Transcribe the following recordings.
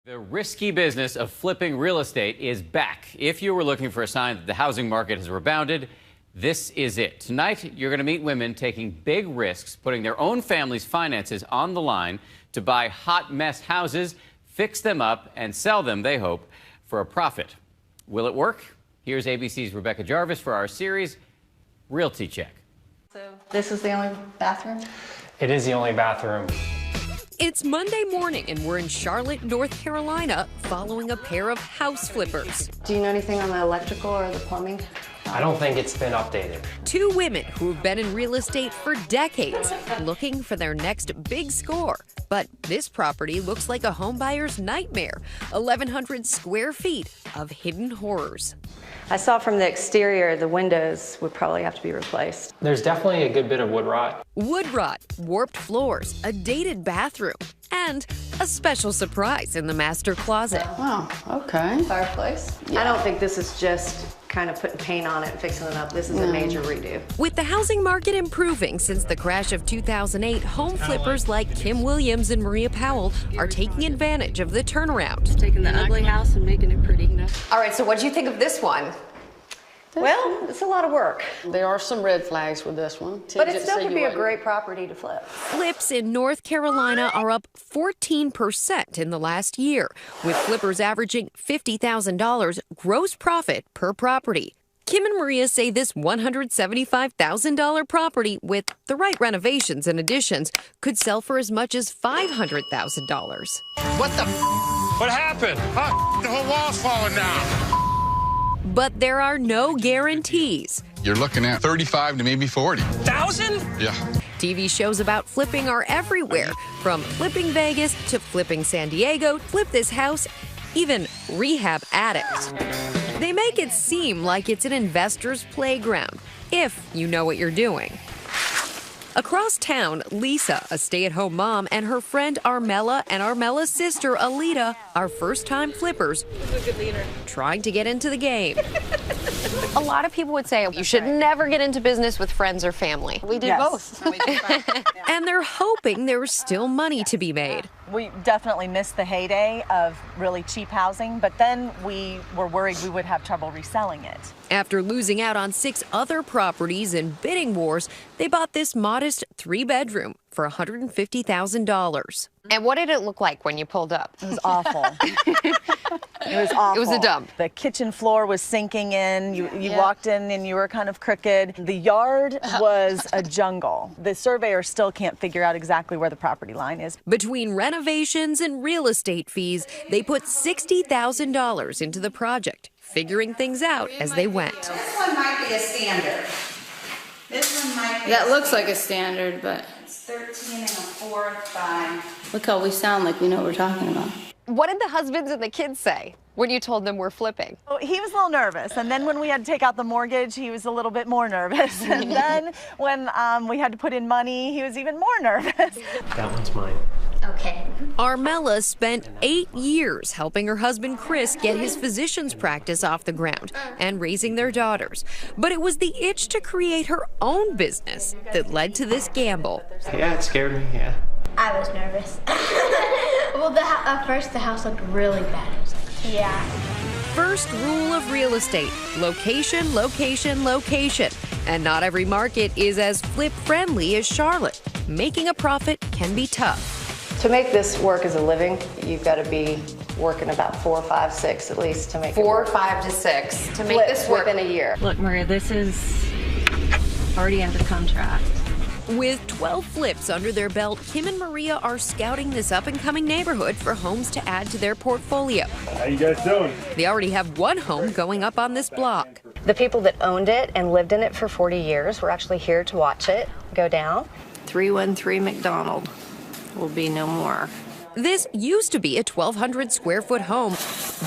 The risky business of flipping real estate is back. If you were looking for a sign that the housing market has rebounded, this is it. Tonight, you're going to meet women taking big risks, putting their own family's finances on the line to buy hot mess houses, fix them up, and sell them, they hope, for a profit. Will it work? Here's ABC's Rebecca Jarvis for our series, Realty Check. So this is the only bathroom? It is the only bathroom. It's Monday morning and we're in Charlotte, North Carolina, following a pair of house flippers. Do you know anything on the electrical or the plumbing? I don't think it's been updated. Two women who have been in real estate for decades, looking for their next big score. But this property looks like a homebuyer's nightmare. 1,100 square feet of hidden horrors. I saw from the exterior the windows would probably have to be replaced. There's definitely a good bit of wood rot. Wood rot, warped floors, a dated bathroom, and a special surprise in the master closet. Oh, okay. Fireplace? Yeah. I don't think this is just kind of putting paint on it and fixing it up. This is a major redo. With the housing market improving since the crash of 2008, home flippers like Kim Williams and Maria Powell are taking advantage of the turnaround. Taking the ugly house and making it pretty. All right, so what do you think of this one? Well, it's a lot of work. There are some red flags with this one. But it still could be a great property to flip. Flips in North Carolina are up 14% in the last year, with flippers averaging $50,000 gross profit per property. Kim and Maria say this $175,000 property, with the right renovations and additions, could sell for as much as $500,000. What the What happened? Huh? The whole wall's falling down. But there are no guarantees. You're looking at 35 to maybe 40,000? Yeah. TV shows about flipping are everywhere, from Flipping Vegas to Flipping San Diego, Flip This House, even Rehab Addict. They make it seem like it's an investor's playground, if you know what you're doing. Across town, Lisa, a stay-at-home mom, and her friend Armella and Armella's sister Alita are first-time flippers trying to get into the game. A lot of people would say you should never get into business with friends or family. We did both. And they're hoping there's still money to be made. We definitely missed the heyday of really cheap housing, but then we were worried we would have trouble reselling it. After losing out on 6 other properties in bidding wars, they bought this modest 3-bedroom for $150,000. And what did it look like when you pulled up? It was awful. It was awful. It was a dump. The kitchen floor was sinking in. You walked in and you were kind of crooked. The yard was a jungle. The surveyor still can't figure out exactly where the property line is. Between renovations and real estate fees, they put $60,000 into the project, figuring things out as they went. This one might be a standard. This one might be. That looks like a standard, but it's 13 1/4 by. look how we sound like we know what we're talking about. What did the husbands and the kids say when you told them we're flipping? Well, he was a little nervous, and then when we had to take out the mortgage, he was a little bit more nervous. And then when we had to put in money, he was even more nervous. That one's mine. Okay. Armella spent 8 years helping her husband Chris get his physician's practice off the ground and raising their daughters. But it was the itch to create her own business that led to this gamble. Yeah, it scared me, yeah. I was nervous. Well, at first the house looked really bad. I was like, yeah. First rule of real estate: location, location, location. And not every market is as flip-friendly as Charlotte. Making a profit can be tough. To make this work as a living, you've got to be working about 4, 5, 6 at least to make 4, 5 to 6 to make this work within a year. Look, Maria, this is already under contract. With 12 flips under their belt, Kim and Maria are scouting this up-and-coming neighborhood for homes to add to their portfolio. How you guys doing? They already have one home going up on this block. The people that owned it and lived in it for 40 years were actually here to watch it go down. 313 McDonald will be no more. This used to be a 1,200 square foot home,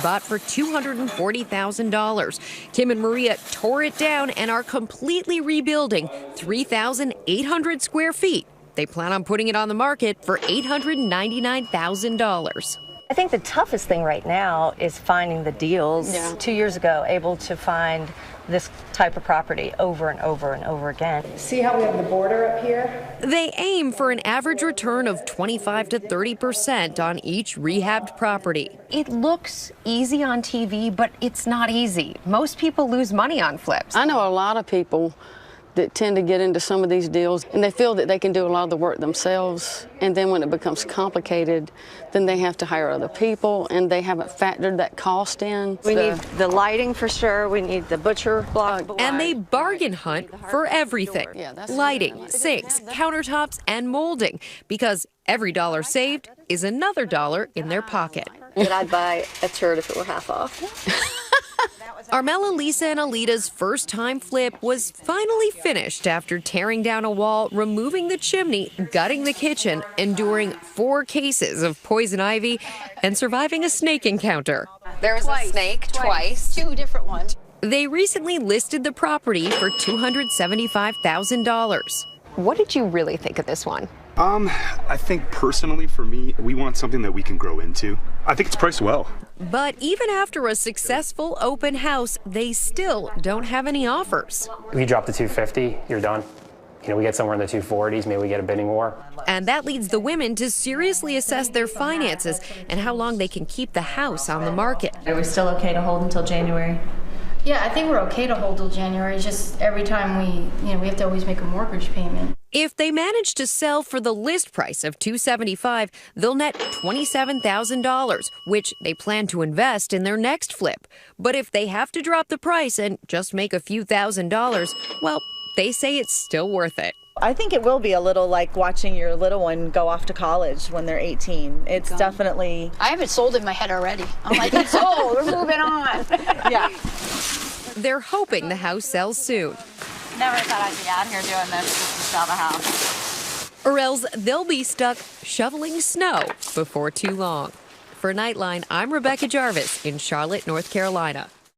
bought for $240,000. Kim and Maria tore it down and are completely rebuilding 3,800 square feet. They plan on putting it on the market for $899,000. I think the toughest thing right now is finding the deals. 2 years ago, able to find this type of property over and over and over again. See how we have the border up here? They aim for an average return of 25 to 30% on each rehabbed property. It looks easy on TV, but it's not easy. Most people lose money on flips. I know a lot of people that tend to get into some of these deals and they feel that they can do a lot of the work themselves, and then when it becomes complicated, then they have to hire other people and they haven't factored that cost in. We need the lighting for sure, we need the butcher block. And they bargain hunt for everything. Lighting, sinks, countertops, and molding, because every dollar saved is another dollar in their pocket. I'd buy a turd if it were half off. Armella, Lisa, and Alita's first-time flip was finally finished after tearing down a wall, removing the chimney, gutting the kitchen, enduring 4 cases of poison ivy, and surviving a snake encounter. There was a snake twice. 2 different ones. They recently listed the property for $275,000. What did you really think of this one? I think personally for me, we want something that we can grow into. I think it's priced well. But even after a successful open house, they still don't have any offers. If you drop to 250, you're done. You know, we get somewhere in the 240s, maybe we get a bidding war. And that leads the women to seriously assess their finances and how long they can keep the house on the market. Are we still okay to hold until January? Yeah, I think we're okay to hold till January. It's just every time we have to always make a mortgage payment. If they manage to sell for the list price of $275,000, they'll net $27,000, which they plan to invest in their next flip. But if they have to drop the price and just make a few $1,000s, well, they say it's still worth it. I think it will be a little like watching your little one go off to college when they're 18. It's definitely... I have it sold in my head already. I'm like, it's sold, we're moving on. Yeah. They're hoping the house sells soon. Never thought I'd be out here doing this just to sell the house. Or else they'll be stuck shoveling snow before too long. For Nightline, I'm Rebecca Jarvis in Charlotte, North Carolina.